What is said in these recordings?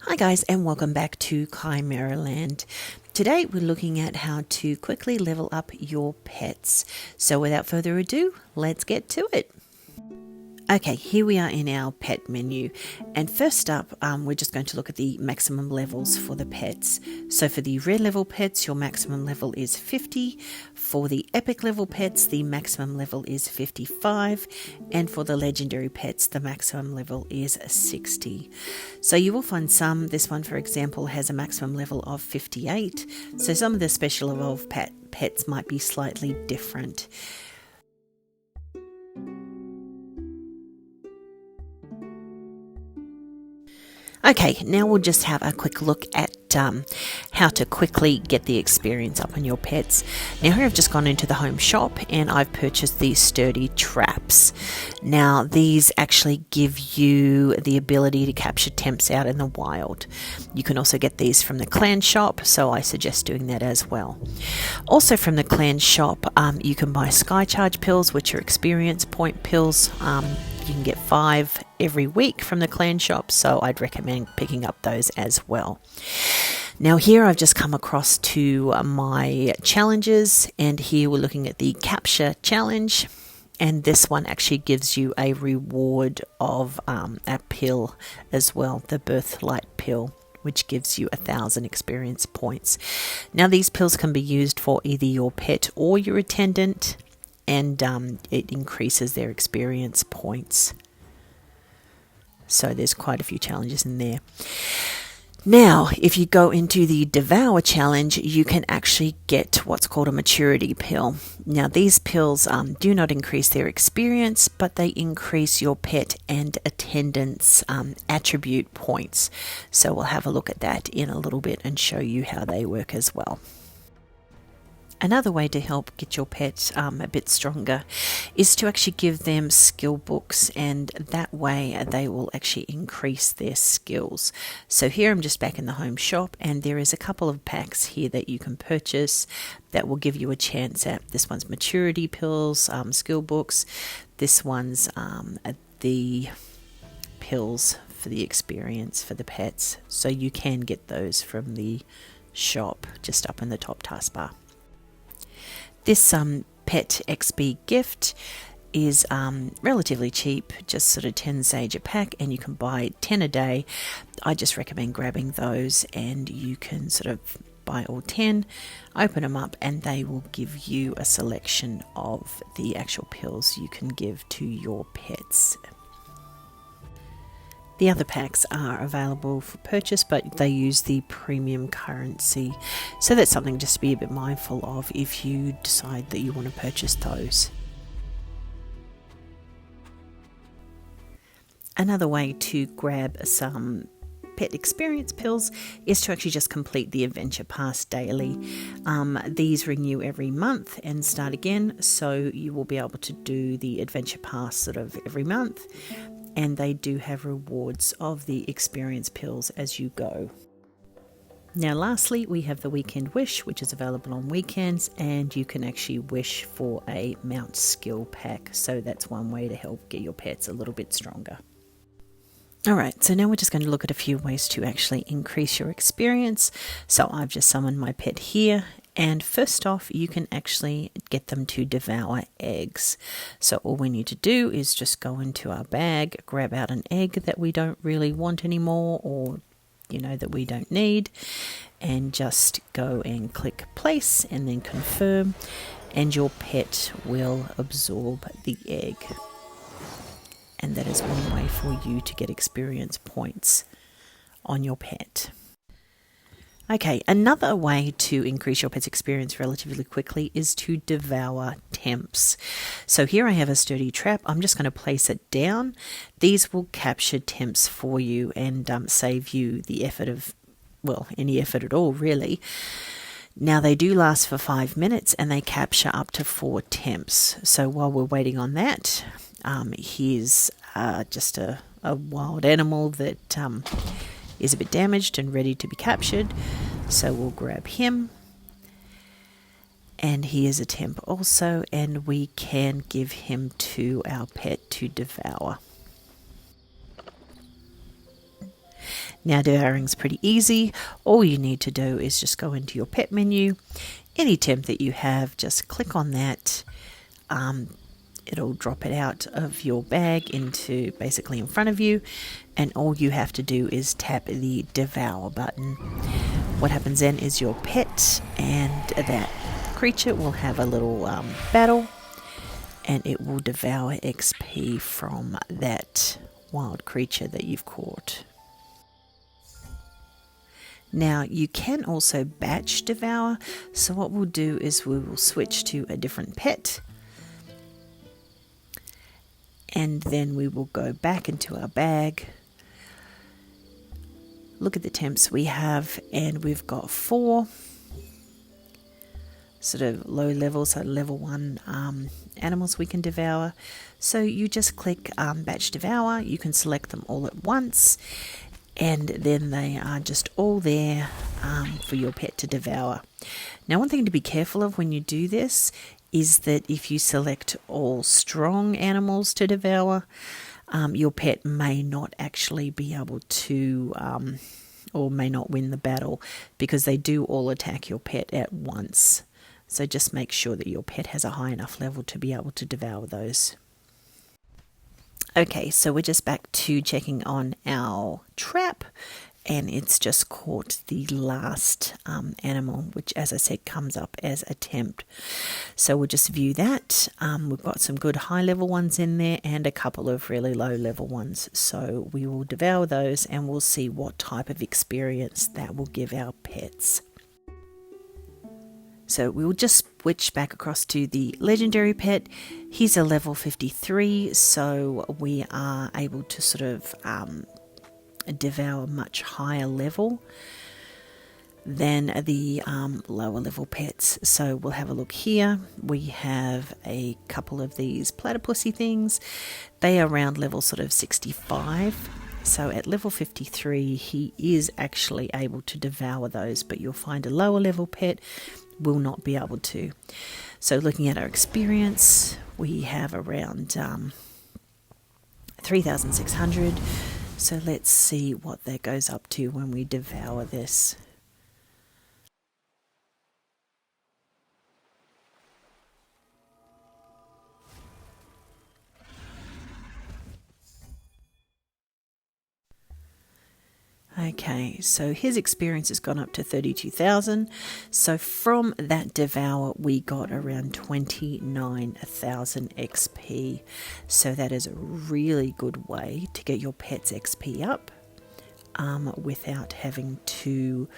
Hi guys, and welcome back to Chimeraland. Today we're looking at how to quickly level up your pets. So without further ado, let's get to it. Okay, here we are in our pet menu, and first up we're just going to look at the maximum levels for the pets. So for the rare level pets, your maximum level is 50. For the epic level pets, the maximum level is 55, and for the legendary pets, the maximum level is 60. So you will find this one for example has a maximum level of 58, so some of the special evolved pets might be slightly different. Okay, now we'll just have a quick look at how to quickly get the experience up on your pets. Now here I've just gone into the home shop and I've purchased these sturdy traps. Now these actually give you the ability to capture temps out in the wild. You can also get these from the clan shop, so I suggest doing that as well. Also from the clan shop, you can buy sky charge pills, which are experience point pills. You can get 5 every week from the clan shop, so I'd recommend picking up those as well. Now here I've just come across to my challenges, and here we're looking at the capture challenge, and this one actually gives you a reward of a pill as well, the birthlight pill, which gives you 1,000 experience points. Now these pills can be used for either your pet or your attendant, and it increases their experience points. So there's quite a few challenges in there. Now, if you go into the Devour challenge, you can actually get what's called a maturity pill. Now, these pills do not increase their experience, but they increase your pet and attendant's attribute points. So we'll have a look at that in a little bit and show you how they work as well. Another way to help get your pets a bit stronger is to actually give them skill books, and that way they will actually increase their skills. So here I'm just back in the home shop, and there is a couple of packs here that you can purchase that will give you a chance at. This one's maturity pills, skill books. This one's the pills for the experience for the pets. So you can get those from the shop just up in the top taskbar. This Pet XP gift is relatively cheap, just sort of 10 sage a pack, and you can buy 10 a day. I just recommend grabbing those, and you can sort of buy all 10, open them up, and they will give you a selection of the actual pills you can give to your pets. The other packs are available for purchase, but they use the premium currency. So that's something just to be a bit mindful of if you decide that you want to purchase those. Another way to grab some pet experience pills is to actually just complete the adventure pass daily. These renew every month and start again, so you will be able to do the adventure pass sort of every month. And they do have rewards of the experience pills as you go. Now lastly, we have the weekend wish, which is available on weekends, and you can actually wish for a mount skill pack. So that's one way to help get your pets a little bit stronger. Alright, so now we're just going to look at a few ways to actually increase your experience. So I've just summoned my pet here, and first off, you can actually get them to devour eggs. So all we need to do is just go into our bag, grab out an egg that we don't really want anymore, or that we don't need, and just go and click place and then confirm, and your pet will absorb the egg. And that is one way for you to get experience points on your pet. Okay, another way to increase your pet's experience relatively quickly is to devour temps. So here I have a sturdy trap. I'm just going to place it down. These will capture temps for you and save you the effort of, any effort at all, really. Now they do last for 5 minutes and they capture up to 4 temps. So while we're waiting on that, here's just a wild animal that is a bit damaged and ready to be captured, so we'll grab him, and he is a temp also, and we can give him to our pet to devour. Now devouring's pretty easy. All you need to do is just go into your pet menu. Any temp that you have, just click on that. It'll drop it out of your bag into basically in front of you, and all you have to do is tap the devour button. What happens then is your pet and that creature will have a little battle, and it will devour XP from that wild creature that you've caught. Now you can also batch devour, so what we'll do is we will switch to a different pet, and then we will go back into our bag, look at the temps we have, and we've got 4 sort of low level, so level 1 animals we can devour. So you just click batch devour, you can select them all at once, and then they are just all there for your pet to devour. Now, one thing to be careful of when you do this is that if you select all strong animals to devour, your pet may not actually be able to or may not win the battle, because they do all attack your pet at once. So just make sure that your pet has a high enough level to be able to devour those. Okay, so we're just back to checking on our trap, and it's just caught the last animal, which, as I said, comes up as a temp. So we'll just view that. We've got some good high level ones in there and a couple of really low level ones. So we will devour those and we'll see what type of experience that will give our pets. So we will just switch back across to the legendary pet. He's a level 53, so we are able to sort of devour much higher level than the lower level pets. So we'll have a look here. We have a couple of these platypusy things. They are around level sort of 65. So at level 53, he is actually able to devour those, but you'll find a lower level pet will not be able to. So looking at our experience, we have around 3,600. So let's see what that goes up to when we devour this. Okay, so his experience has gone up to 32,000. So from that devour, we got around 29,000 XP. So that is a really good way to get your pet's XP up without having to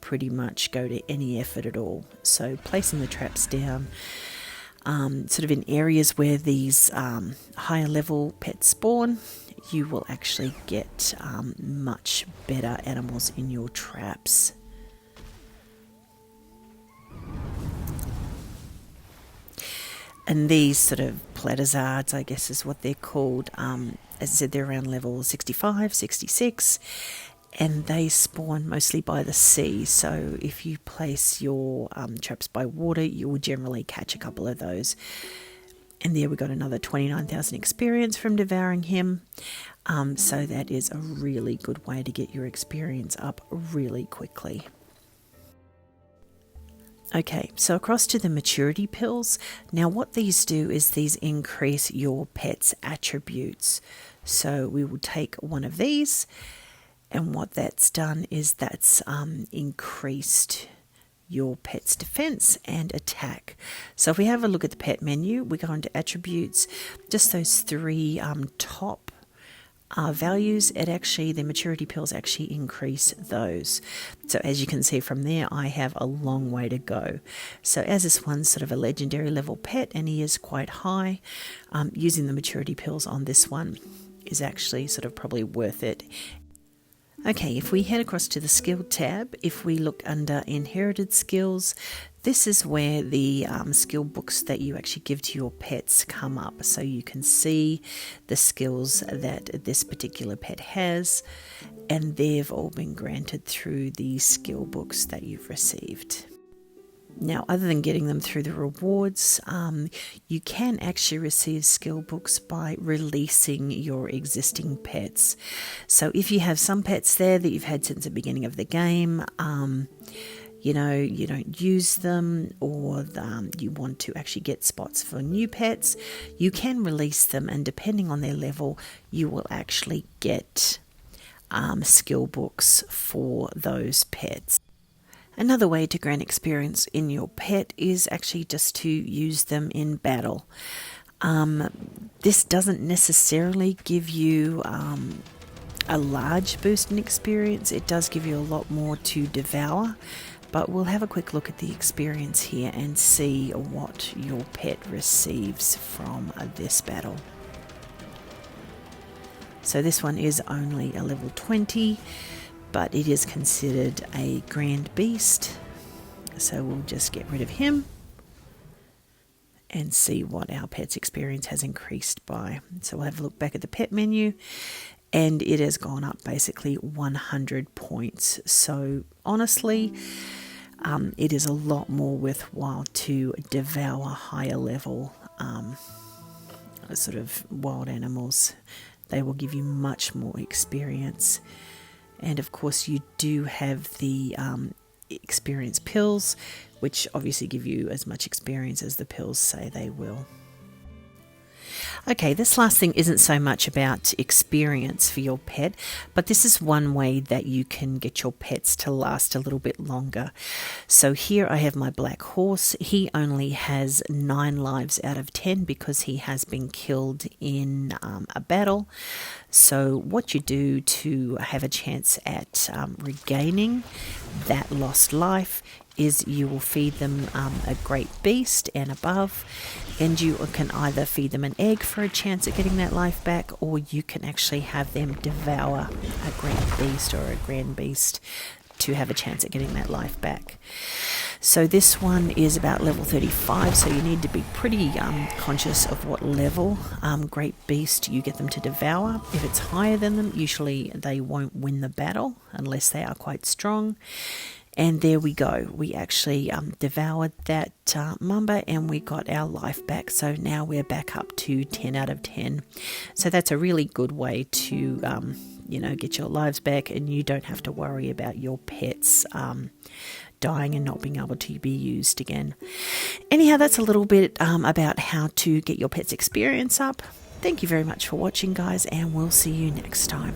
pretty much go to any effort at all. So placing the traps down sort of in areas where these higher level pets spawn, you will actually get much better animals in your traps. And these sort of platyzards, I guess is what they're called, as I said, they're around level 65, 66, and they spawn mostly by the sea. So if you place your traps by water, you will generally catch a couple of those. And there we got another 29,000 experience from devouring him. So that is a really good way to get your experience up really quickly. Okay, so across to the maturity pills. Now what these do is these increase your pet's attributes. So we will take one of these, and what that's done is that's increased your pet's defense and attack. So if we have a look at the pet menu, we go into attributes, just those 3 top values, the maturity pills actually increase those. So as you can see from there, I have a long way to go. So as this one's sort of a legendary level pet and he is quite high, using the maturity pills on this one is actually sort of probably worth it. Okay, if we head across to the skill tab, if we look under inherited skills, this is where the skill books that you actually give to your pets come up. So you can see the skills that this particular pet has, and they've all been granted through the skill books that you've received. Now, other than getting them through the rewards, you can actually receive skill books by releasing your existing pets. So if you have some pets there that you've had since the beginning of the game, you don't use them, or you want to actually get spots for new pets, you can release them, and depending on their level, you will actually get skill books for those pets. Another way to grant experience in your pet is actually just to use them in battle. This doesn't necessarily give you a large boost in experience. It does give you a lot more to devour, but we'll have a quick look at the experience here and see what your pet receives from this battle. So this one is only a level 20, but it is considered a grand beast. So we'll just get rid of him and see what our pet's experience has increased by. So we'll have a look back at the pet menu, and it has gone up basically 100 points. So honestly, it is a lot more worthwhile to devour higher level sort of wild animals. They will give you much more experience. And of course, you do have the experience pills, which obviously give you as much experience as the pills say they will. Okay, this last thing isn't so much about experience for your pet, but this is one way that you can get your pets to last a little bit longer. So here I have my black horse. He only has 9 lives out of 10 because he has been killed in a battle. So what you do to have a chance at regaining that lost life is you will feed them a great beast and above, and you can either feed them an egg for a chance at getting that life back, or you can actually have them devour a great beast or a grand beast to have a chance at getting that life back. So this one is about level 35, so you need to be pretty conscious of what level great beast you get them to devour. If it's higher than them, usually they won't win the battle unless they are quite strong. And there we go. We actually devoured that mamba and we got our life back. So now we're back up to 10 out of 10. So that's a really good way to, get your lives back, and you don't have to worry about your pets dying and not being able to be used again. Anyhow, that's a little bit about how to get your pet's experience up. Thank you very much for watching, guys, and we'll see you next time.